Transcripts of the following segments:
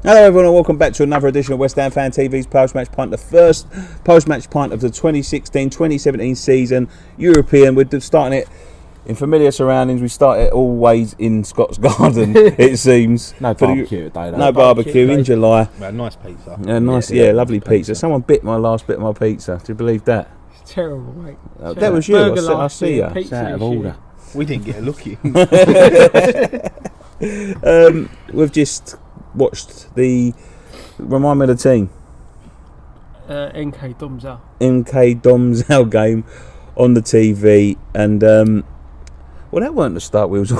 Hello everyone and welcome back to another edition of West Ham Fan TV's Post-Match Pint, the first post-match pint of the 2016-2017 season, European. We're starting it in familiar surroundings. We start it always in Scott's Garden, it seems. No barbecue today, though. No barbecue in July. We had nice pizza. Lovely pizza. Someone bit my last bit of my pizza. Do you believe that? It's terrible, mate. That was you. I see you. It's out of order. We didn't get a look in. We've just watched remind me of the team. NK Domzale. NK Domzale game on the TV, and well, that weren't the start we was all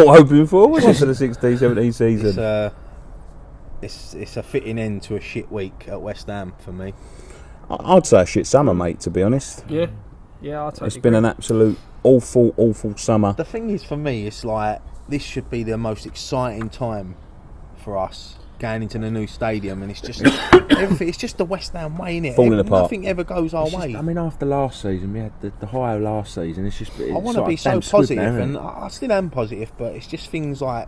hoping for, was it, for the 16-17 season? It's a fitting end to a shit week at West Ham for me. I'd say a shit summer, mate, to be honest. Yeah, I totally It's been an absolute awful summer. The thing is, for me, it's like this should be the most exciting time for us going into the new stadium, and it's just everything. It's just the West Ham way, innit? Falling apart. Nothing ever goes our way. I mean, after last season, we had the high of last season. It's just. I want to be so positive, and I still am positive, but it's just things like,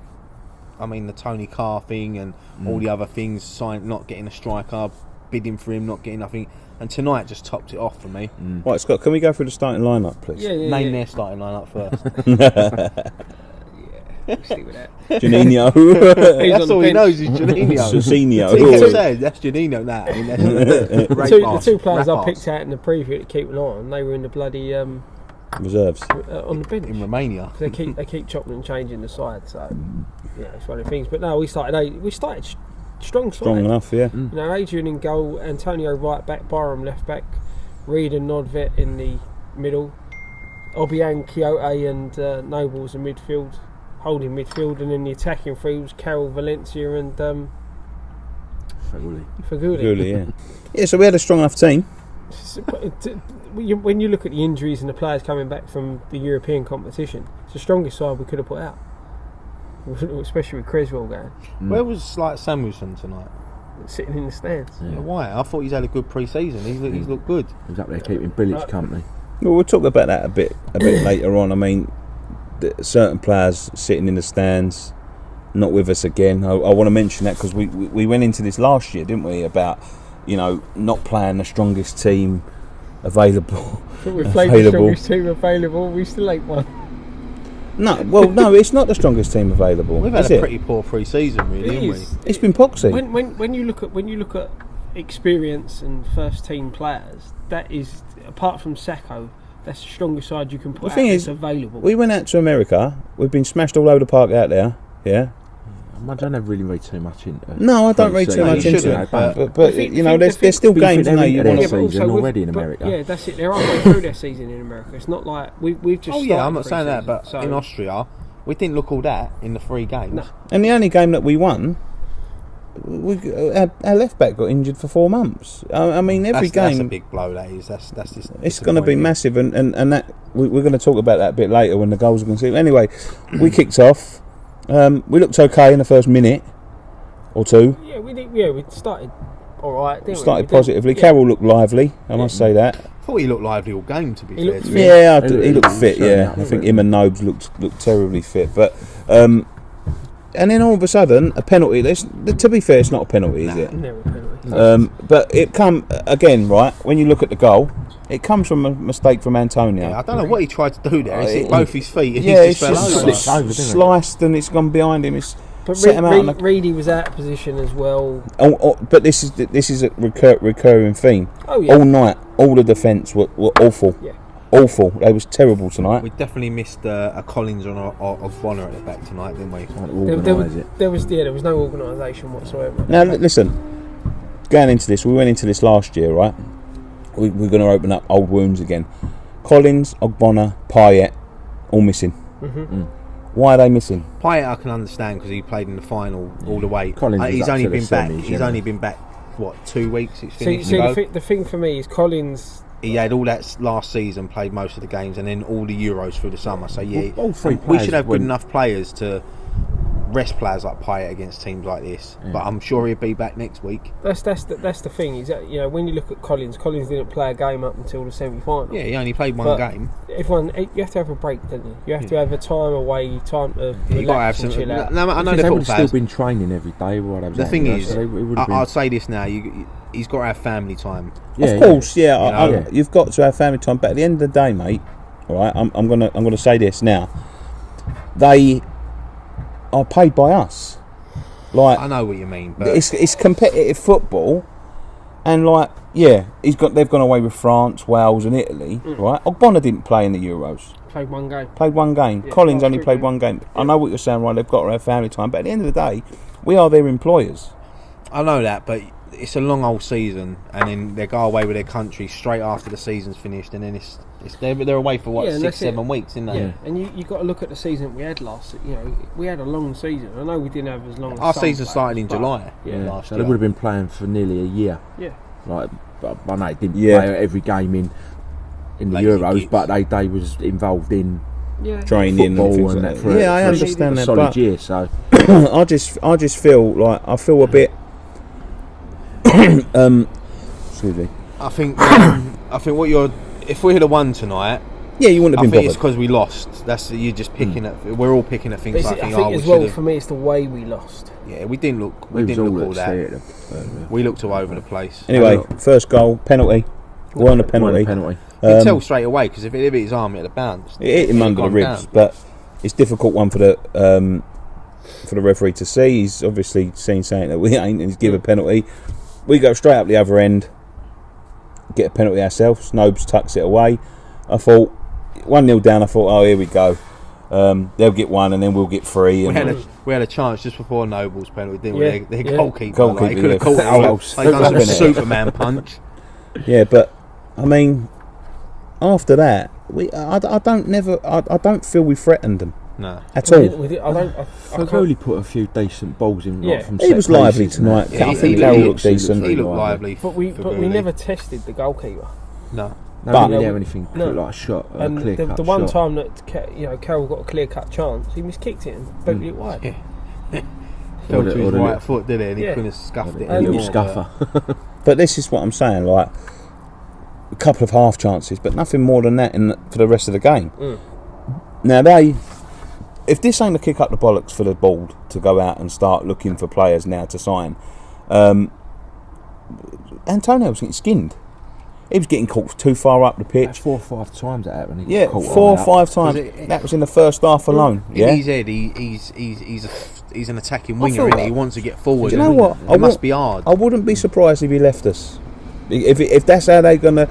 I mean, the Tony Carr thing and all the other things, not getting a striker, bidding for him, not getting nothing, and tonight just topped it off for me. Right, Scott, can we go through the starting lineup, please? Name their starting lineup first. We'll stick with that. Janino. That's all he knows is Janino. Cicinho. That's Janino now. I mean, The two players I picked out in the preview to keep an eye on, they were in the bloody Reserves. on the bench in Romania. they keep chopping and changing the side, so yeah, it's one of the things. But no, we started strong Enough, yeah. You know, Adrian in goal, Antonio right back, Byram left back, Reed and Nodvet in the middle, Obiang, Quixote and Nobles in midfield, holding midfield, and then the attacking three was Carroll, Valencia and Faguli. Yeah, so we had a strong enough team. When you look at the injuries and the players coming back from the European competition, it's the strongest side we could have put out, especially with Creswell going. Where was Samuelson tonight? Sitting in the stands. Yeah, why? I thought he's had a good pre-season. He's looked good. He was up there keeping Billich company. Well, we'll talk about that a bit later on. I mean, certain players sitting in the stands, not with us again. I want to mention that because we went into this last year, didn't we, about, you know, not playing the strongest team available. We played the strongest team available. We still ain't one. No, it's not the strongest team available. We've had a pretty poor pre-season, really, haven't we? It's been poxy. When you look at experience and first team players, that is, apart from Sacco, that's the strongest side you can put out that's available. We went out to America. We've been smashed all over the park out there. Yeah. I don't really read too much into it. No, I don't read too much into it. But you know, there's still games in their season already in America. Yeah, that's it. They're halfway through their season in America. It's not like we've just. Oh yeah, I'm not saying that, but in Austria, we didn't look all that in the 3 games. No. And the only game that we won, our left back got injured for 4 months. I mean, every game. That's a big blow. That is. That's just. It's going to be massive, and that we're going to talk about that a bit later when the goals are going to see. Anyway, we kicked off. We looked okay in the first minute or two. Yeah, we started all right. Didn't started positively. Carroll looked lively. I must say that. I thought he looked lively all game. To be fair, he looked fit. Yeah, I think him and Nobes looked terribly fit. But and then all of a sudden, a penalty. To be fair, it's not a penalty, is it? Never a penalty. But it come again, right? When you look at the goal, it comes from a mistake from Antonio. Yeah, I don't know what he tried to do there. He hit both his feet and he just fell over. Sliced and it's gone behind him. But Reedy was out of position as well. But this is a recurring theme. Oh yeah. All night, all the defence were awful. Yeah. Awful. They was terrible tonight. We definitely missed a Collins or a Bonner at the back tonight, didn't we? There was no organisation whatsoever. Now listen, going into this, we went into this last year, right? We're going to open up old wounds again. Collins, Ogbonna, Payet, all missing. Why are they missing? Payet I can understand because he played in the final all the way. Collins he's only been back. semis, he's only been back 2 weeks. It's finished. The thing for me is Collins. He had all that last season, played most of the games, and then all the Euros through the summer. So yeah, all 3 we should have good enough players to rest players like Payet against teams like this. Yeah. But I'm sure he'll be back next week. That's the thing. Is that, you know, when you look at Collins didn't play a game up until the semi-final. Yeah, he only played one game. everyone, you have to have a break, don't you? You have to have a time away, time to You got to have relax and some. chill out. No, I know They the would have football still players. been training every day. The thing is, so it would have been. I'd say this now. He's got to have family time. Of course, yeah. You know? You've got to have family time, but at the end of the day, mate, all right, I'm gonna say this now. They are paid by us. Like, I know what you mean, but it's competitive football, and like, they've gone away with France, Wales, and Italy, right? Ogbonna didn't play in the Euros. Played one game. Played one game. Yeah, Collins last only week, played yeah. one game. I know what you're saying, right? They've got to have family time, but at the end of the day, we are their employers. I know that. But it's a long old season, and then they go away with their country straight after the season's finished, and then they're away for what, Yeah, and 6-7 weeks, isn't they? Yeah, and you got to look at the season we had last. You know, we had a long season. I know we didn't have as long. Our as some season started in players, July. Yeah, last So year. they would have been playing for nearly a year. Yeah. Like, but I know they didn't Yeah. play every game in the Lazy Euros, gits. but they was involved in Training football and things and like that that. for, Yeah, I for understand a that, solid but year. So I just feel like I feel a bit. Excuse me. I think what you're. If we had won tonight, Yeah, you wouldn't I have think been it's bothered. because we lost. That's you're just picking at. We're all picking at things. But Like, I we think as well should for me, it's the way we lost. Yeah, we didn't look. we We didn't was look all all at that. sea at the- We looked all over the place. Anyway, first goal, penalty. Weren't a penalty. penalty. You can tell straight away because if it hit his arm, it'd have bounced. It hit him It'd under the gone ribs, down. but it's a difficult one for the referee to see. He's obviously seen something that we ain't, and he's given a penalty. We go straight up the other end, get a penalty ourselves. Nobes tucks it away. I thought 1-0 down. I thought, oh, here we go. They'll get one, and then we'll get three. And We had a chance just before Noble's penalty, didn't Yeah, we? Their yeah. goalkeeper. Goalkeeper, He could have yeah. caught it. Fouls. They done Fouls. some Superman punch. yeah, but I mean, after that, I don't feel we threatened them No. at I all. They've only put a few decent balls in. Yeah. Like, from He set was lively pieces and that. tonight. Yeah, I he- think he- Carroll he- looked decent. He looked lively. But we Really. never tested the goalkeeper. No. They But- didn't have anything No. like a shot, a And clear cut the one shot. time that Carroll got a clear cut chance, he miskicked it and booted it wide. Yeah. Fell Or to the- his or the right little- foot, did he? And he Yeah. couldn't have scuffed it a little anymore. scuffer. But this is what I'm saying, like a couple of half chances, but nothing more than that for the rest of the game. Now if this ain't a kick up the bollocks for the board to go out and start looking for players now to sign, Antonio was getting skinned. He was getting caught too far up the That's pitch. 4 or 5 times that happened. He Yeah, got caught 4 or on that. 5 times. That was in the first half alone. In Yeah. his head, he's an attacking I winger, feel isn't he? that. He wants to get forward. Do you know what? It must be hard. I wouldn't be surprised if he left us. If that's how they're gonna,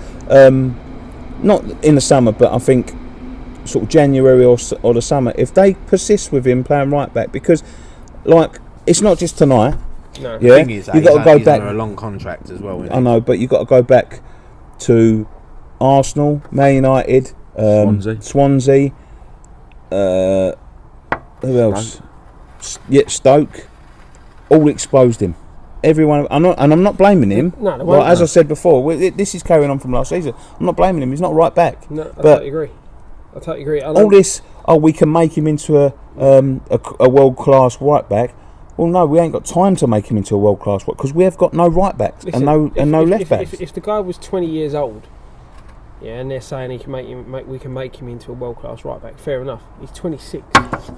not in the summer, but I think sort of January or the summer, if they persist with him playing right back, because like it's not just tonight. No. Yeah, The thing is, you got to go back. under a long contract as well. Isn't I know, but you got to go back to Arsenal, Man United, Swansea. Who else? Stoke. All exposed him. Everyone. I'm not blaming him. No, they Well, won't. as I said before, this is carrying on from last season. I'm not blaming him. He's not right back. No, I But- totally agree. I totally agree. All this. Oh, we can make him into a world class right back. Well, no, we ain't got time to make him into a world class one because we have got no right backs and no left backs. If the guy was 20 years old, yeah, and they're saying we can make him into a world class right back, fair enough. He's 26.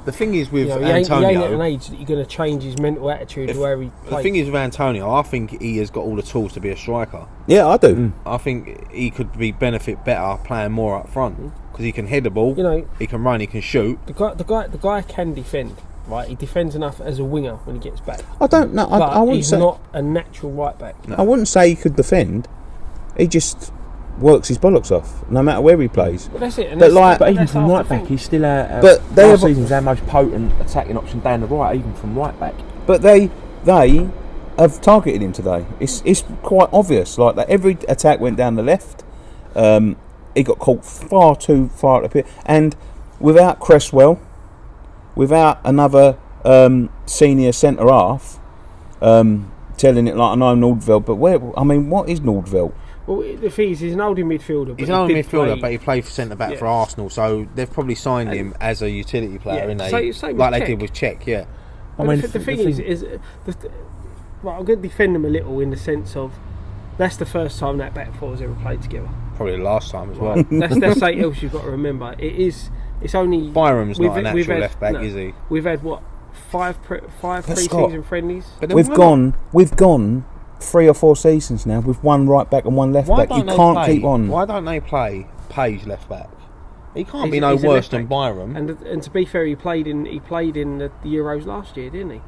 The thing is with You know, he ain't at an Antonio. age that you're going to change his mental attitude to where he The plays. thing is with Antonio, I think he has got all the tools to be a striker. Yeah, I do. I think he could benefit better playing more up front because he can head the ball, You know, he can run, he can shoot. the guy can defend. Right, he defends enough as a winger when he gets back. I don't know. But I wouldn't he's say. not a natural right back. No. I wouldn't say he could defend. He just works his bollocks off, no matter where he plays. But that's it. And But that's, like- But even that's from half right the back, thing. he's still But they last have- season's our most potent attacking option down the right, even from right back. But they have targeted him today. It's quite obvious. Like that, every attack went down the left. He got caught far too far at the pitch, and without Cresswell, without another senior centre half, telling it like I know Nordveld, but where? I mean, what is Nordveld? Well, the thing is, he's an oldie midfielder. But He's an old he did midfielder, play- but he played for centre back Yeah. for Arsenal, so they've probably signed him as a utility player, Yeah, innit? same with like they Czech. did with Czech, yeah. But the thing is right, I'm going to defend them a little in the sense of that's the first time that back four has ever played together. Probably the last time as well. That's something else you've got to remember. It's only Byram's not a natural left back, is he? We've had what five pre-season friendlies. But we've gone 3 or 4 seasons now with one right back and one left back. You can't keep on. Why don't they play Page left back? He can't be no worse than Byram. And to be fair, he played in the Euros last year, didn't he?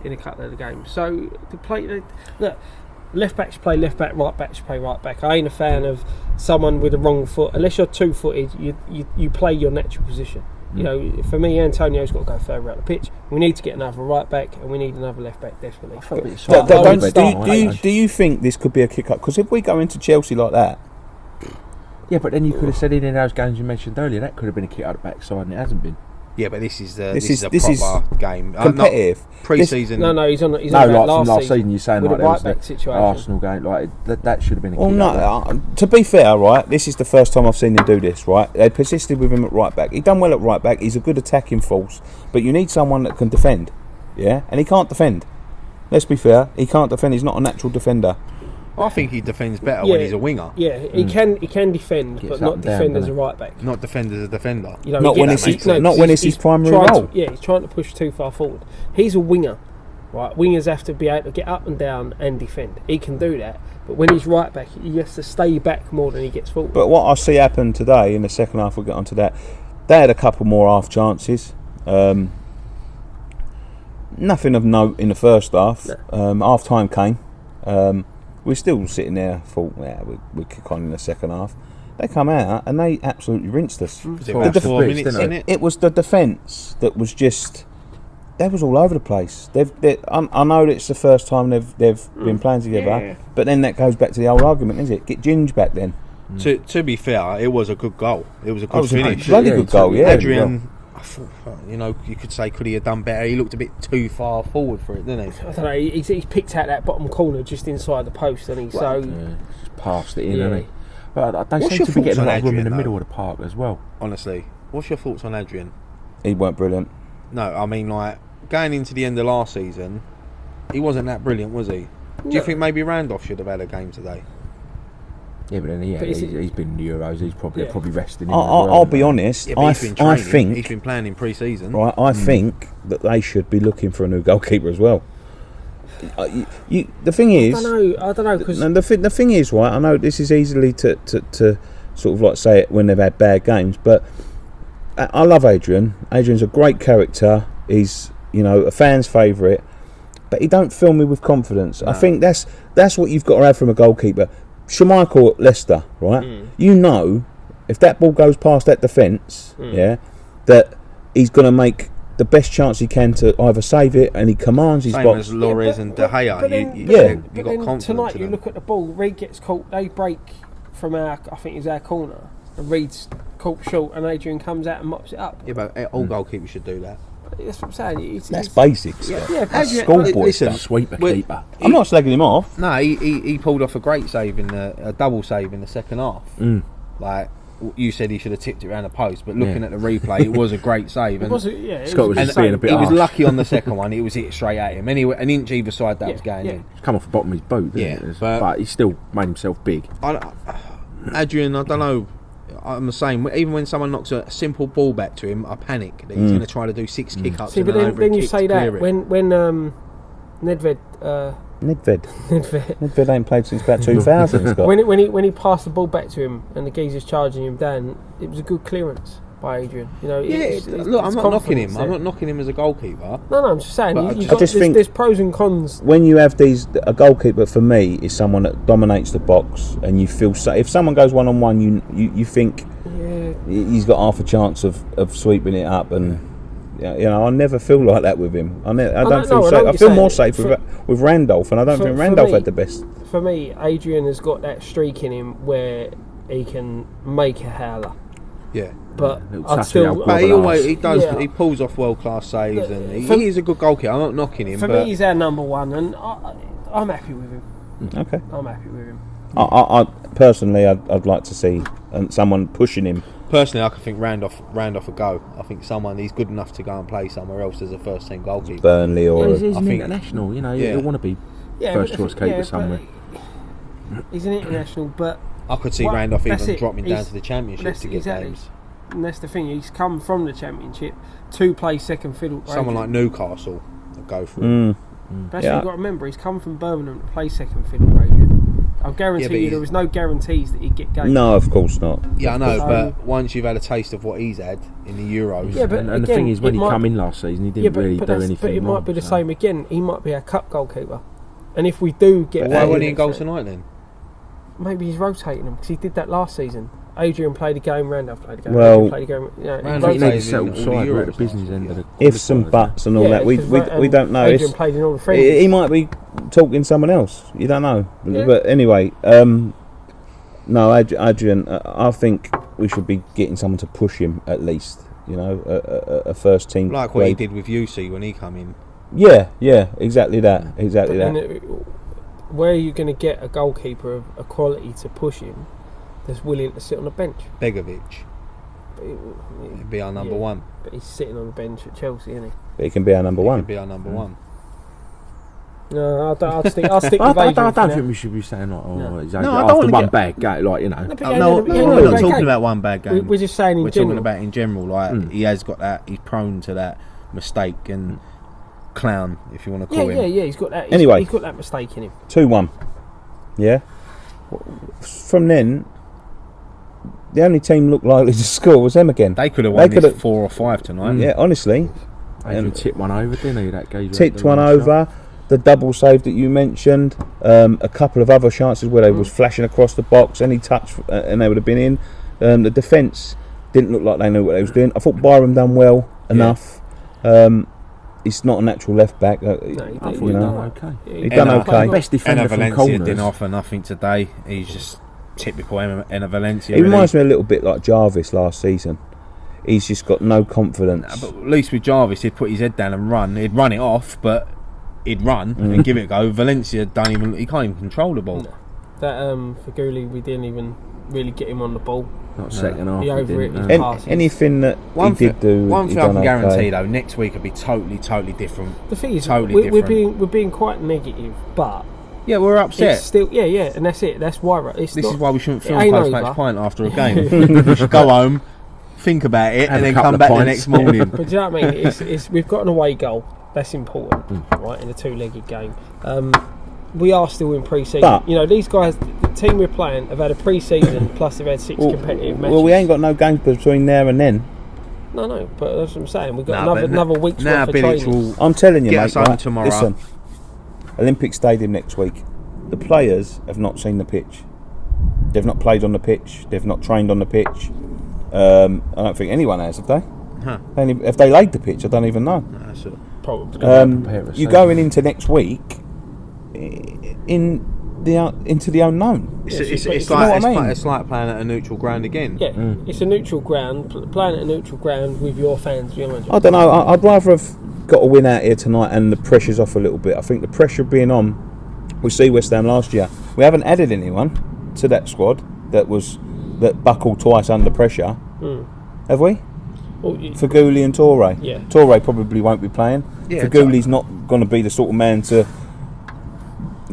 In a couple of the games. So to play, look, left backs play left back, right backs play right back. I ain't a fan of someone with the wrong foot. Unless you're 2-footed, you play your natural position. You know, for me, Antonio's got to go further out the pitch. We need to get another right back, and we need another left back desperately. Do you think this could be a kick up? Because if we go into Chelsea like that, yeah, but then you could have said in those games you mentioned earlier that could have been a kick out the backside, and it hasn't been. Yeah, but this is a proper game. Competitive. Pre-season. No, he's on. He's no, on like last from last season, you're saying with like a there right was back the situation. Arsenal game, like that should have been a kick well, out. no. To be fair, right, this is the first time I've seen him do this. Right, they persisted with him at right back. He done well at right back. He's a good attacking force, but you need someone that can defend. Yeah, and he can't defend. Let's be fair, he can't defend. He's not a natural defender. I think he defends better when he's a winger. Yeah, he can defend, but not defend as a right back. Not defend as a defender. You know, not when it's his primary role. He's trying to push too far forward. He's a winger, right? Wingers have to be able to get up and down and defend. He can do that, but when he's right back, he has to stay back more than he gets forward. But what I see happen today in the second half, we'll get onto that. They had a couple more half chances. Nothing of note in the first half. No. Half time came. We're still sitting there, thought, we'll kick on in the second half. They come out and they absolutely rinsed us. It was the defence that was just, they was all over the place. I know that it's the first time they've been playing together, but then that goes back to the old argument, isn't it? Get Ginge back then. To be fair, it was a good goal. It was a good finish. Bloody good goal, yeah. Adrian, I thought, you could say, could he have done better? He looked a bit too far forward for it, didn't he? I don't know. He's picked out that bottom corner just inside the post, and just passed it in, hasn't he? But they seem to be getting a lot of room in the middle of the park as well. Honestly, what's your thoughts on Adrian? He weren't brilliant. No, I mean, like, going into the end of last season, he wasn't that brilliant, was he? Do you think maybe Randolph should have had a game today? Yeah, but then he's been in the Euros. He's probably resting. I'll be honest. I think he's been playing in pre-season. Right, I think that they should be looking for a new goalkeeper as well. The thing is, I don't know. Because the thing is, right, I know this is easily to sort of like say it when they've had bad games, but I love Adrian. Adrian's a great character. He's a fan's favourite, but he don't fill me with confidence. No. I think that's what you've got to have from a goalkeeper. Schmeichel at Leicester, right? If that ball goes past that defence, that he's going to make the best chance he can to either save it, and he commands his box. Same as Lores and De Gea. You got confidence. Tonight, you look at the ball. Reed gets caught. They break from I think it's our corner, and Reed's caught short, and Adrian comes out and mops it up. Yeah, but all goalkeepers should do that. That's what I'm saying. That's basics. Yeah, that's schoolboy stuff. Sweeper keeper. I'm not slagging him off. No, he pulled off a great save a double save in the second half. Like you said, he should have tipped it around the post, but looking at the replay, it was a great save. Scott was just being a bit. He was lucky on the second one; it was hit straight at him. Anyway, an inch either side that was going in. It's come off the bottom of his boot, didn't it? But he still made himself big. Adrian, I don't know. I'm the same. Even when someone knocks a simple ball back to him, I panic that he's going to try to do 6 kick-ups. See, but then you say that when Nedved ain't played since about 2000. Scott. when he passed the ball back to him and the geezer's charging him down, it was a good clearance by Adrian. Look, I'm not knocking him. I'm not knocking him as a goalkeeper. No, I'm just saying. I just think there's pros and cons. When you have a goalkeeper for me is someone that dominates the box, and you feel if someone goes 1-on-1, you think he's got half a chance of sweeping it up, and I never feel like that with him. I don't feel safe. I feel more safe with Randolph, and I don't think Randolph had the best. For me, Adrian has got that streak in him where he can make a howler. Yeah. But he does. Yeah. He pulls off world class saves, and he is a good goalkeeper. I'm not knocking him. For me, he's our number one, and I'm happy with him. Okay. I'm happy with him. I personally, I'd like to see someone pushing him. Personally, I could think Randolph would go. I think he's good enough to go and play somewhere else as a first team goalkeeper. Burnley or he's an international. He'll want to be first choice keeper somewhere. He's an international, but I could see Well, Randolph that's even it. dropping down He's- to the Championship that's to get exactly. games. And that's the thing. He's come from the Championship to play second fiddle. to Someone like Adrian. Newcastle would go for him. That's Yeah. what you've got to remember. He's come from Birmingham to play second fiddle. to Adrian. I'll Yeah, guarantee but you he's- there was no guarantees that he'd get games. No, of course not. Yeah, I know, So- but once you've had a taste of what he's had in the Euros, Yeah, but and the again, thing is, when it he might- come in last season, he Yeah, didn't but, really but, do that's, anything but it might be the so. same again. He might be a cup goalkeeper. And if we do get... why that wasn't he in, in goal tonight then? Maybe he's rotating them because he did that last season. Adrian played a game, Randolph played a game. Well- Adrian played a game. You know, he Randolph He rotated. played needs to settle in all the side. We're at Euros the business last end year. of the Ifs and buts and all Yeah, that. We because don't know. Adrian It's- played in all the friendlies. he might be talking someone else. You don't know. Yeah. But anyway, no, Adrian. I think we should be getting someone to push him at least. You know, a first team. Like what he grade. did with UC when he come in. Yeah, exactly that. Exactly But that. then where are you going to get a goalkeeper of a quality to push him that's willing to sit on the bench? Begovic But, would be our number yeah, one. but he's sitting on the bench at Chelsea, isn't he? But he can be our number He one. could be our number one. No, I'll stick with I Adrian. don't for now. think we should be saying like, No. he's No, only I don't after wanna one get- bad game, like you know. No, but No, he no, ain't had a we're not bad talking game. about one bad game. We're just saying in We're general. talking about in general. Like he has got that. He's prone to that mistake and clown, if you want to call him. Yeah. He's got that. Anyway. he's got that mistake in him. 2-1. Yeah. From then, the only team looked likely to score was them again. They could have They won this could've- 4 or 5 tonight. Yeah, honestly, Adrian tipped one over, didn't he? That gave tipped one over. The double save that you mentioned, a couple of other chances where they was flashing across the box, any touch, and they would have been in. The defence didn't look like they knew what they was doing. I thought Byram done well enough. He's not a natural left back. he I did. thought you he know. done okay. He done okay. Best defender Enna from Valencia corners. didn't offer nothing today. He's just typical Enna Valencia. He really. reminds me a little bit like Jarvis last season. He's just got no confidence. But at least with Jarvis, he'd put his head down and run. He'd run it off, but he'd run and give it a go. Valencia he can't even control the ball. No. That for Gooley, we didn't even really get him on the ball. Not second half. He he over didn't, it, no. he passes. Anything that he did do, One he thing I done can okay. guarantee though, next week will be totally different. The thing is, Totally we're different. being quite negative, but Yeah, we're upset. it's still and that's it. That's why it's This not, is why we shouldn't film ain't post-match over. pint after a game. We should go home, think about it, Have and a then couple come of back the pints. next morning. But do you know what I mean? It's we've got an away goal. That's important, right? In a two-legged game, we are still in pre-season. But- you know, these guys, the team we're playing, have had a pre-season plus they've had 6 competitive matches. Well, we ain't got no games between there and then. No, but that's what I'm saying. We've got Nah, but another week's now worth of Bilic training. will I'm telling you, Get mate. us home right, tomorrow. Listen, Olympic Stadium next week. The players have not seen the pitch. They've not played on the pitch. They've not trained on the pitch. I don't think anyone has, have they? Huh. Have they laid the pitch? I don't even know. That's it. Probably. prepare for You're a going into next week into the unknown. It's, Yeah, it's, but it's you know like what it's, I mean? like it's like playing at a neutral ground again. Yeah, it's a neutral ground. Playing at a neutral ground with your fans behind you. I don't know. I'd rather have got a win out here tonight and the pressure's off a little bit. I think the pressure being on. We see West Ham last year. We haven't added anyone to that squad that buckled twice under pressure. Have we? Well, Faguli and Torre. Yeah. Torre probably won't be playing. Yeah, Faguli's not going to be the sort of man to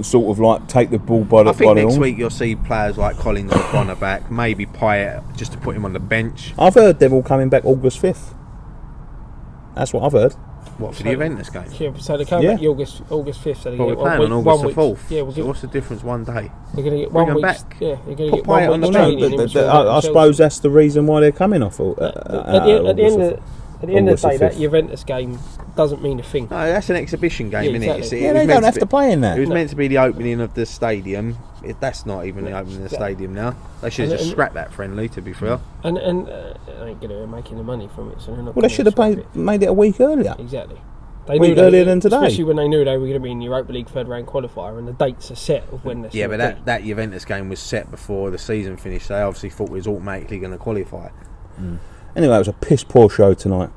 sort of like take the ball by the I think by the next horn. week you'll see players like Collins or Bonner back, maybe Pyatt just to put him on the bench. I've heard they're all coming back August 5th. That's what I've heard. What for the Juventus game? yeah, so they come Yeah. back August 5th. So they But get we're 1 playing week, on 1 August the week. 4th. Yeah, we'll So get, what's the difference one day? they're going to get Bring 1 them week. back. Yeah, they're going to Put get 1 Pyatt on week's the training. bench. in But between I Chelsea. suppose that's the reason why they're coming off. At the end of the day, that Juventus game doesn't mean a thing. No, that's an exhibition game, Yeah, isn't it? exactly. It Yeah, was they meant don't to have be- to play in that. It was meant to be the opening of the stadium. That's not even the opening of the stadium now. They should have just scrapped that friendly, to be fair. And I ain't going to make any money from it. So they're not Well, they gonna should have scrap made it a week earlier. it. Exactly. They Week knew earlier than today. Especially when they knew they were going to be in the Europa League third round qualifier and the dates are set of when they're Yeah, gonna but be. that Juventus game was set before the season finished. They obviously thought we was automatically going to qualify. Anyway, it was a piss poor show tonight.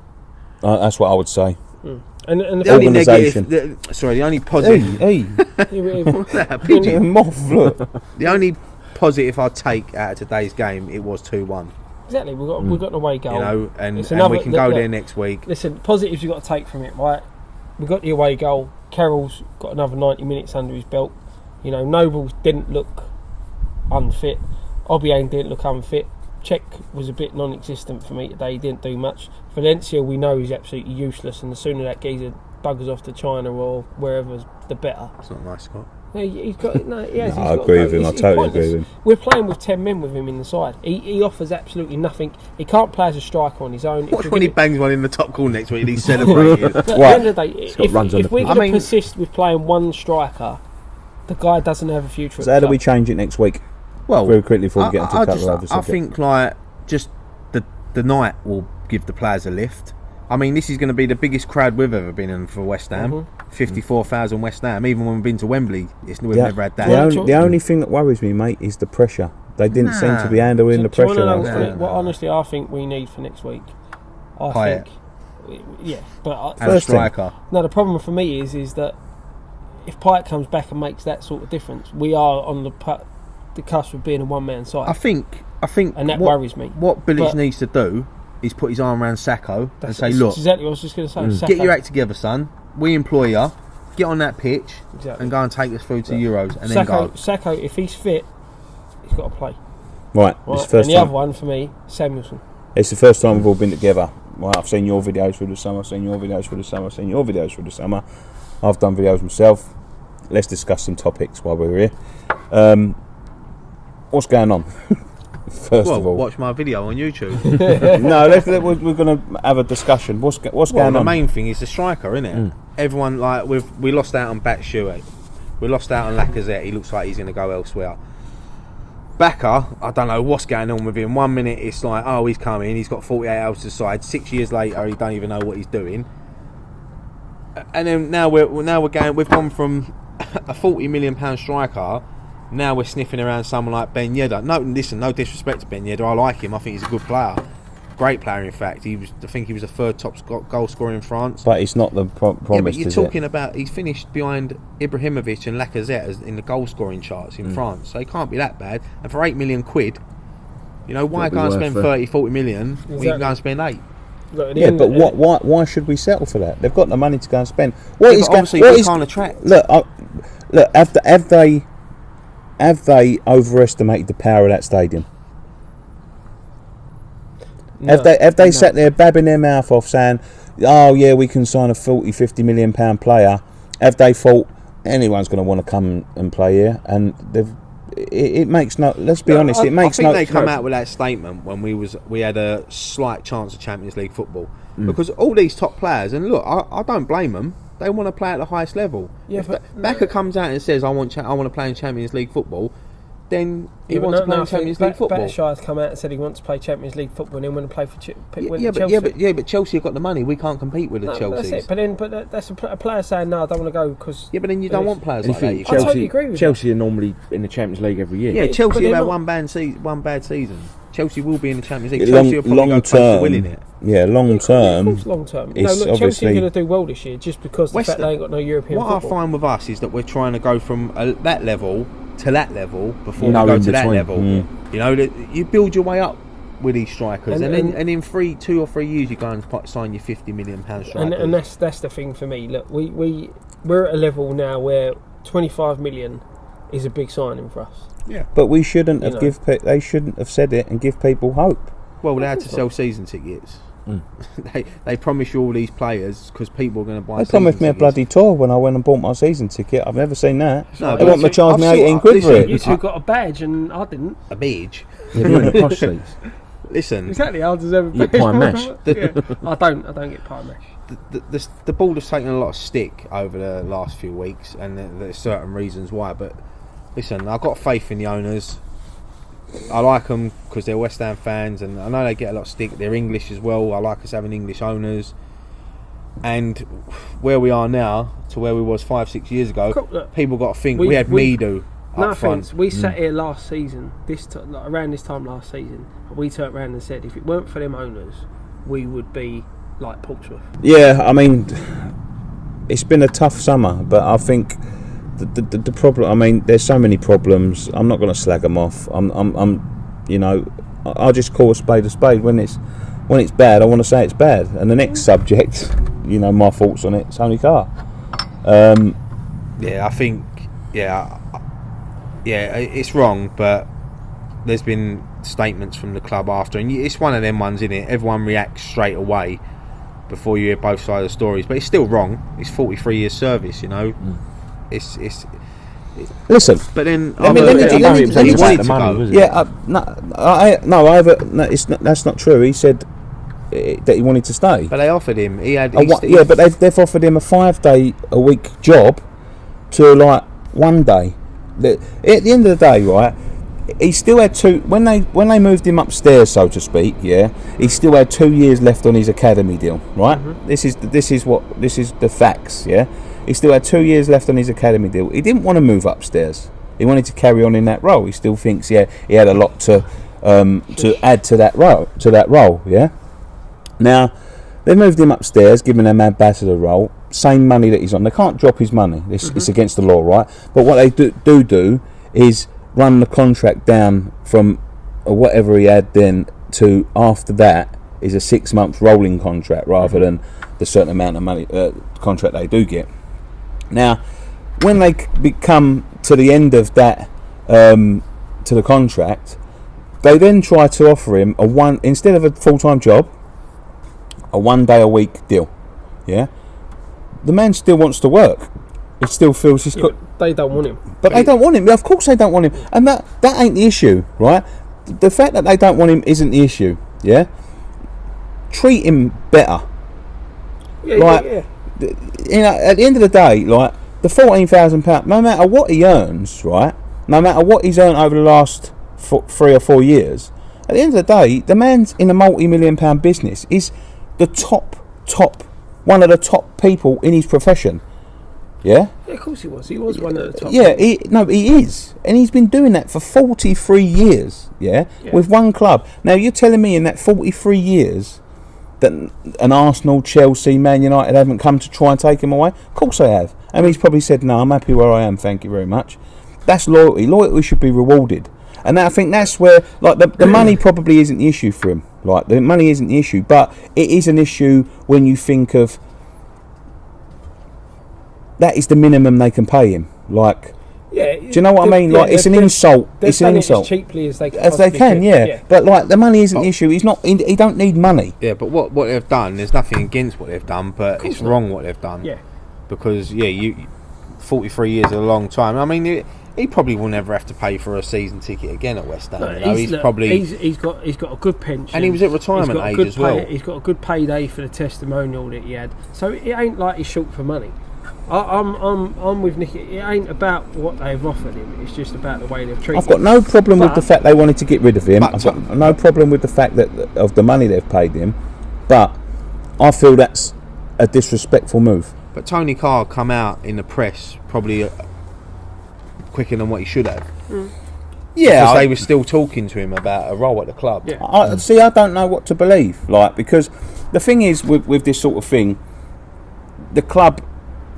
That's what I would say. And The the only Organisation. negative, the only positive, Hey, moth, look. the only positive I'd take out of today's game, it was 2-1. exactly, we've got an away goal. You know, and It's we another- can go look, there next week. Listen, positives you've got to take from it, right? We've got the away goal. Carroll's got another 90 minutes under his belt. You know, Nobles didn't look unfit. Obiang didn't look unfit. Czech was a bit non-existent for me today. He didn't do much. Valencia, we know he's absolutely useless, and the sooner that geezer buggers off to China or wherever, the better. It's not nice, Scott. No, he's got. No, he has. No, he's I got agree to with go. him. I He's totally pointless. agree with him. We're playing with 10 men with him in the side. He offers absolutely nothing. He can't play as a striker on his own. Watch when he bangs one in the top corner next week and he's celebrating. At the end of the day, runs on if the we're pitch. going to persist with playing one striker, the guy doesn't have a future. So how do we change it next week? Well, Very quickly before we get into a couple of other I subjects. think like just the night will give the players a lift. I mean, this is going to be the biggest crowd we've ever been in for West Ham. 54,000 West Ham. Even when we've been to Wembley, we've never had that. The only thing that worries me, mate, is the pressure. They didn't seem to be handling the Do you wanna pressure. know what honestly I think we need for next week? I think, yeah, but And a striker. no. The problem for me is that if Pint comes back and makes that sort of difference, we are on the cusp of being a one-man side. I think, and that worries me. What Bilic But- needs to do is put his arm around Sacco and say, That's "Look, exactly what I was just going to say. get Saka. your act together, son. We employ you. Get on that pitch Exactly. and go and take us through to Euros, and then go." Sacco, if he's fit, he's got to play. Right, it's Right? the And first the time. other one for me, Samuelson. It's the first time we've all been together. Right, I've seen your videos through the summer. I've seen your videos through the summer. I've seen your videos through the summer. I've done videos myself. Let's discuss some topics while we're here. What's going on? First of all, watch my video on YouTube. we're going to have a discussion. What's going The on? main thing is the striker, isn't it? Everyone we lost out on Batshuayi. We lost out on Lacazette. He looks like he's going to go elsewhere. Baka, I don't know what's going on with him. 1 minute it's like, oh, he's coming. He's got 48 hours to decide. 6 years later, he don't even know what he's doing. And then now we're going. We've gone from a £40 million striker. Now we're sniffing around someone like Ben Yedder. No disrespect to Ben Yedder. I like him. I think he's a good player. Great player, in fact. I think he was the third top goal scorer in France. But it's not the promise. Yeah, but you're is talking it? about he's finished behind Ibrahimovic and Lacazette in the goal scoring charts in France. So he can't be that bad. And for £8 million, why go and spend 30, 40 million when you can go and spend 8? Look, at the Yeah, end but of it- why should we settle for that? They've got the money to go and spend. Obviously, we can't attract. Look, have they overestimated the power of that stadium? No. Have they sat there babbing their mouth off saying, oh yeah, we can sign a 40, 50 million pound player? Have they thought anyone's going to want to come and play here? And it makes no. Let's be honest. It makes no. I think they come out with that statement when we had a slight chance of Champions League football because all these top players, and look, I don't blame them. They want to play at the highest level. Yeah, if Baka comes out and says, I want to play in Champions League football, then he wants to play in Champions League football. Batshuayi's come out and said he wants to play Champions League football and then want to play for Chelsea. But Chelsea have got the money. We can't compete with the Chelsea. That's it. But that's a player saying, no, I don't want to go because... Yeah, but then you don't want players like that. I totally agree with Chelsea are normally in the Champions League every year. Yeah, Chelsea have had one bad season. Chelsea will be in the Champions League. Chelsea will probably go close to winning it. Yeah, long term. Of course, long term. It's Chelsea are obviously going to do well this year just because the fact they ain't got no European football. football. What I find with us is that we're trying to go from that level to that level before we No go in to that between. level. You know, you build your way up with these strikers, and in 2 or 3 years you go and sign your £50 million strikers. And that's the thing for me. Look, we're at a level now where 25 million is a big signing for us. Yeah, but we shouldn't have they shouldn't have said it and give people hope. Well, they had to sell season tickets. They promise you all these players because people are going to buy. They promised me a bloody tour when I went and bought my season ticket. I've never seen that. No, they want to charge me 18 quid for it. You two got a badge and I didn't. A badge. You're in the posh seats. Listen, exactly. I deserve a You get pie mash. I don't get pie mash. The board has taken a lot of stick over the last few weeks, and there's certain reasons why. But listen, I've got faith in the owners. I like them because they're West Ham fans, and I know they get a lot of stick. They're English as well. I like us having English owners. And where we are now to where we was 5-6 years ago, people got to think we had Midu up front. We sat here last season, around this time last season, we turned around and said if it weren't for them owners, we would be like Portsmouth. Yeah, I mean, it's been a tough summer, but I think the problem. I mean, there's so many problems. I'm not going to slag them off. I'll just call a spade when it's bad. I want to say it's bad. And the next subject, my thoughts on it. Tony Carr. I think, it's wrong, but there's been statements from the club after, and it's one of them ones, isn't it? Everyone reacts straight away before you hear both sides of the stories, but it's still wrong. It's 43 years service, you know. It's Listen, but then let me that's not true. He said that he wanted to stay. But they offered him. But they've offered him a 5-day-a-week job to like 1 day. At the end of the day, right? He still had when they moved him upstairs, so to speak. Yeah, he still had 2 years left on his academy deal. Right. This is the facts. Yeah. He still had 2 years left on his academy deal. He didn't want to move upstairs. He wanted to carry on in that role. He still thinks, he had a lot to add to that role. Yeah. Now, they moved him upstairs, given him ambassador role, same money that he's on. They can't drop his money. It's against the law, right? But what they do is run the contract down from whatever he had then to after that is a 6-month rolling contract rather than the certain amount of money contract they do get. Now, when they come to the end of that to the contract, they then try to offer him instead of a full-time job, a 1 day a week deal. Yeah, the man still wants to work. He still feels he's got. They don't want him. But they don't want him. Of course, they don't want him, and that ain't the issue, right? The fact that they don't want him isn't the issue. Yeah, treat him better. Yeah. You know, at the end of the day, like the £14,000, no matter what he earns, right? No matter what he's earned over the last 3 or 4 years, at the end of the day, the man's in a multi-million-pound business. Is the top, one of the top people in his profession. Yeah? Of course he was. He was one of the top. Yeah, he is. And he's been doing that for 43 years, yeah? With one club. Now, you're telling me in that 43 years that an Arsenal, Chelsea, Man United haven't come to try and take him away? Of course they have. I mean, he's probably said, no, I'm happy where I am, thank you very much. That's loyalty. Loyalty should be rewarded. And I think that's where, like, the money probably isn't the issue for him. Like, the money isn't the issue, but it is an issue when you think of that is the minimum they can pay him. Like, do you know what I mean? Like, it's an insult. It's an insult. As cheaply as they can. Yeah. But like, the money isn't the issue. He's not. He don't need money. Yeah, but what they've done, there's nothing against what they've done, but it's wrong what they've done. Yeah. Because 43 years is a long time. I mean, he probably will never have to pay for a season ticket again at West Ham. No, he's got a good pension, and he was at retirement age as well. He's got a good payday for the testimonial that he had. So it ain't like he's short for money. I'm with Nicky. It ain't about what they've offered him. It's just about the way they've treated him. I've got no problem with the fact they wanted to get rid of him. I've got no problem with the fact that of the money they've paid him, but I feel that's a disrespectful move. But Tony Carr come out in the press probably quicker than what he should have. Yeah, because they were still talking to him about a role at the club. Yeah. I don't know what to believe. Like, because the thing is with this sort of thing, the club.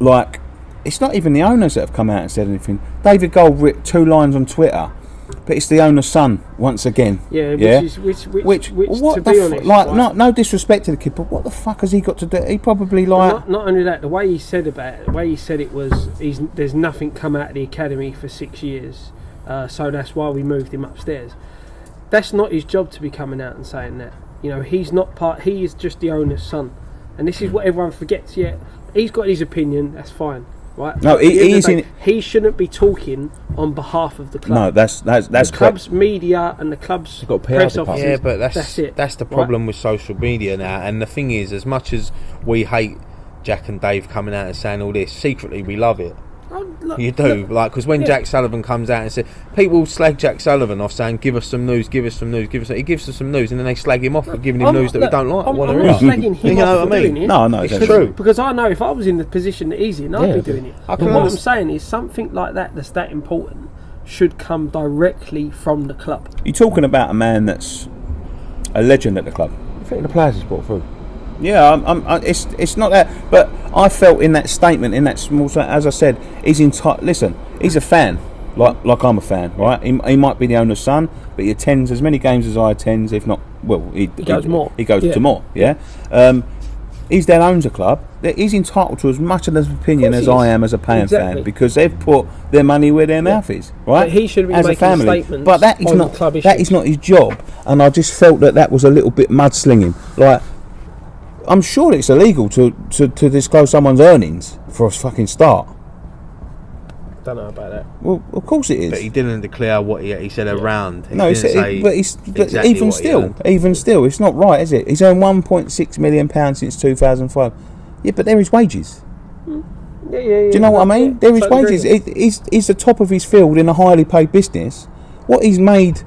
Like, it's not even the owners that have come out and said anything. David Gold wrote 2 lines on Twitter, but it's the owner's son once again. Yeah, which what to be honest, like, no disrespect to the kid, but what the fuck has he got to do? He probably like. Not only that, the way he said it was, there's nothing come out of the academy for 6 years, so that's why we moved him upstairs. That's not his job to be coming out and saying that. You know, he's not part. He is just the owner's son, and this is what everyone forgets. Yeah. He's got his opinion. That's fine, right? No, he shouldn't be talking on behalf of the club. No, that's the club's media and the club's press offices. Yeah, but that's it. That's the problem with social media now. And the thing is, as much as we hate Jack and Dave coming out and saying all this, secretly we love it. You do, because when Jack Sullivan comes out and says, people slag Jack Sullivan off saying, give us some news, he gives us some news, and then they slag him off for giving him news that we don't like. I'm not slagging him off for doing it. No, it's true. Because I know if I was in the position that he's in, I'd be doing it. But what I'm saying is, something like that's that important should come directly from the club. You're talking about a man that's a legend at the club. I think the players he's brought through. Yeah, it's not that, but I felt in that statement, in that small, as I said, he's listen, he's a fan, like I'm a fan, right? He might be the owner's son, but he attends as many games as I attend, if not, well, he goes more. He goes to more, yeah. His dad owns a club. He's entitled to as much of an opinion as I am as a paying fan, because they've put their money where their mouth is, right? But he should be as making a family. statements But that is on not club that issues. is not his job, and I just felt that was a little bit mudslinging. Like, I'm sure it's illegal to disclose someone's earnings for a fucking start. Don't know about that. Well, of course it is. But he didn't declare what he said around. No, he didn't said, say but exactly even what he still, earned. it's not right, is it? He's earned £1.6 million since 2005. Yeah, but they're his wages. Yeah. Do you know what I mean? They're his wages. He's the top of his field in a highly paid business. What he's made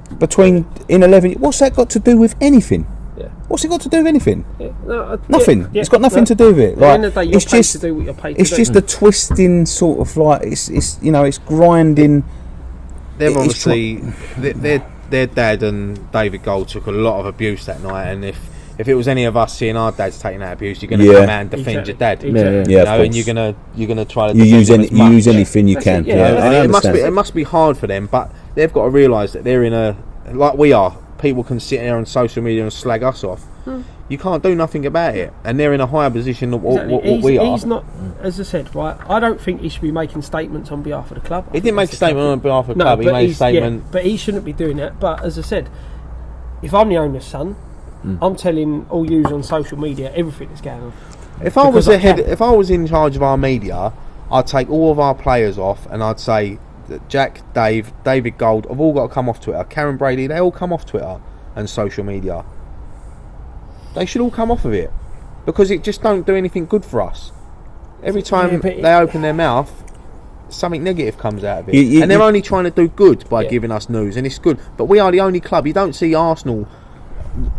in 11, what's that got to do with anything? Yeah. What's it got to do with anything? Yeah. No, Nothing. It's got nothing to do with it. At the end of the day, you're it's paid just to do what you're paid it's to just do. a twisting sort of like it's grinding. They've obviously their dad and David Gold took a lot of abuse that night, and if it was any of us seeing our dads taking that abuse, you're going to come out and defend your dad. Exactly. Yeah, you know, and you're gonna try to use use anything you can. it, Yeah, I and understand. it must be hard for them, but they've got to realise that they're in a, like we are. People can sit there on social media and slag us off. You can't do nothing about it, and they're in a higher position than what we are. He's not, as I said, right. I don't think he should be making statements on behalf of the club. He didn't make a statement on behalf of the club. He but made a statement. Yeah, but he shouldn't be doing that. But as I said, if I'm the owner's son, I'm telling all yous on social media everything that's going on. If I was in charge of our media, I'd take all of our players off, and I'd say that Jack, David Gold have all got to come off Twitter. Karen Brady, they all come off Twitter and social media. They should all come off of it, because it just don't do anything good for us. Every time they open their mouth, something negative comes out of it, and they're only trying to do good by giving us news, and it's good. But we are the only club. You don't see Arsenal,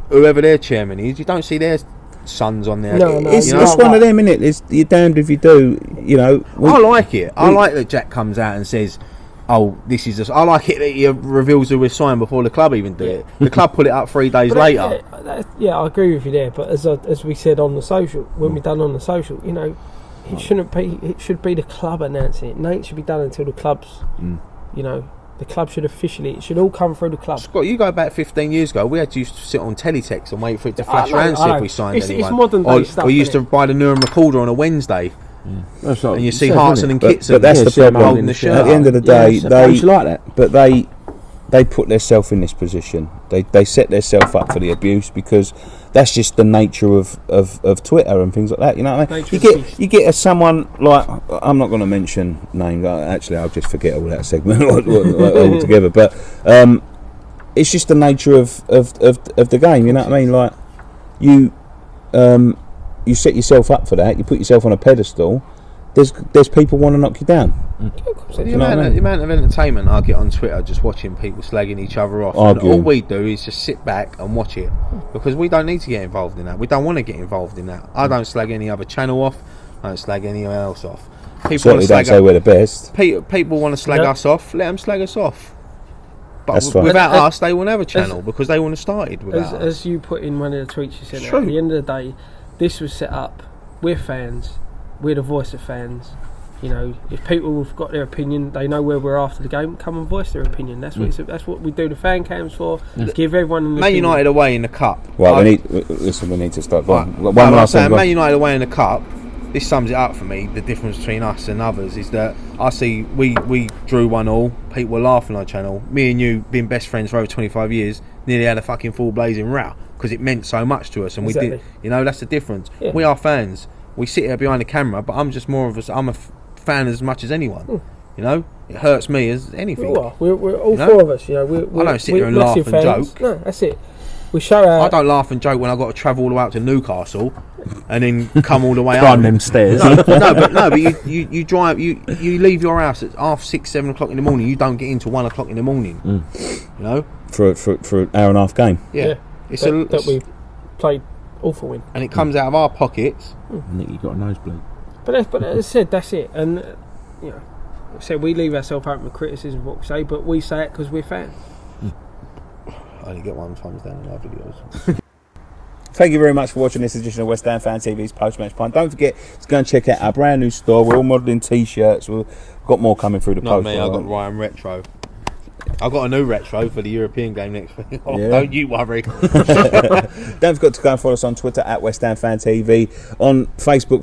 whoever their chairman is, you don't see their sons on there. No, it's one of them, innit? You're damned if you do. You know, I like it. I like that Jack comes out and says, "Oh, this is." I like it that he reveals who we're signed before the club even do it. The club put it up 3 days later. Yeah, I agree with you there. But as we said on the social, when we done on the social, you know, it shouldn't be. It should be the club announcing it. It should be done until the clubs. You know, the club should officially. It should all come through the club. Scott, you go back 15 years ago. We had to used to sit on teletext and wait for it to flash around and see if we signed anyone. It's modern day stuff. We used to buy the Nurem recorder on a Wednesday. That's what And you see says, Hartson isn't and it? Kitson. but that's the problem. holding the shirt At the end of the day, it's like that. but they put themselves in this position. They set themselves up for the abuse, because that's just the nature of Twitter and things like that. You know what I mean? You get someone like, I'm not going to mention names. Actually, I'll just forget all that segment altogether. But it's just the nature of the game. You know what I mean? Like you set yourself up for that. You put yourself on a pedestal. There's people want to knock you down. The amount of entertainment I get on Twitter just watching people slagging each other off. And all we do is just sit back and watch it, because we don't need to get involved in that. We don't want to get involved in that. I don't slag any other channel off. I don't slag anyone else off. People Certainly don't say we're the best. People want to slag us off. Let them slag us off. But That's fine. without us, they won't have a channel, because they wouldn't have started without us. As you put in one of the tweets you said, True. at the end of the day, this was set up. We're fans. We're the voice of fans. You know, if people have got their opinion, they know where we're after the game. Come and voice their opinion. That's what that's what we do the fan cams for. Give everyone an Man opinion. United away in the cup. Right, we need to start. Right. One I'm last saying, thing. Man United away in the cup. This sums it up for me. The difference between us and others is that I see we drew 1-1. People were laughing on our channel. Me and you, being best friends for over 25 years, nearly had a fucking full blazing row because it meant so much to us, and we did. You know, that's the difference. Yeah. We are fans. We sit here behind the camera, but I'm just more of a. I'm a fan as much as anyone. You know, it hurts me as anything. We're all four of us. You know, I don't sit here and laugh and joke. No, that's it. We show our. I don't laugh and joke when I've got to travel all the way out to Newcastle and then come all the way Climb home. them stairs. But you drive, you leave your house at 6, 7 o'clock in the morning. You don't get into 1 o'clock in the morning. You know, for an hour and a half game. Yeah. It's that we played awful in, and it comes out of our pockets. I think you got a nosebleed. But as I said, that's it. And you know, so we leave ourselves open to criticism of what we say, but we say it because we're fans. I only get one thumbs down in our videos. Thank you very much for watching this edition of West Ham Fan TV's Post-Match Pint. Don't forget to go and check out our brand new store. We're all modelling t-shirts. We've got more coming through the Not post. me, I've got Ryan Retro. I've got a new retro for the European game next week. Oh, Yeah. don't you worry. Don't forget to go and follow us on Twitter at West Ham Fan TV, on Facebook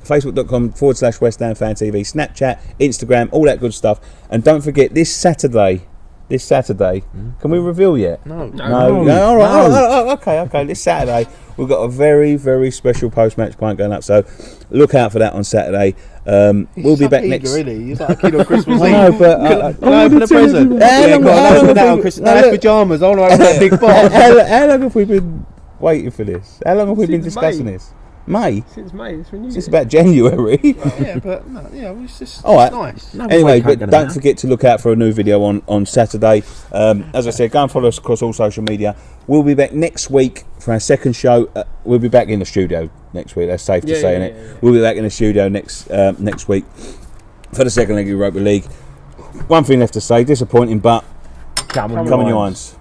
facebook.com/West Ham Fan TV, Snapchat, Instagram, all that good stuff. And don't forget this Saturday. Can we reveal yet? No. All right. Oh, okay. This Saturday we've got a very, very special post-match pint going up. So look out for that on Saturday. We'll be back next. Really, he's like a kid on Christmas I Eve. know, but Can I open a present? Yeah, go on, open that on Christmas. Nice pyjamas. I want to open that big box. How long have we been waiting for this? How long have we been Since discussing May. this? May. Since May, it's when you Since about January. Yeah, but no, it's just All right. nice. Anyway, but don't forget to look out for a new video on Saturday. As I said, go and follow us across all social media. We'll be back next week for our second show. We'll be back in the studio next week. That's safe to say, isn't it? Yeah. We'll be back in the studio next week for the second leg of Rugby League. One thing left to say, disappointing, but come on your irons.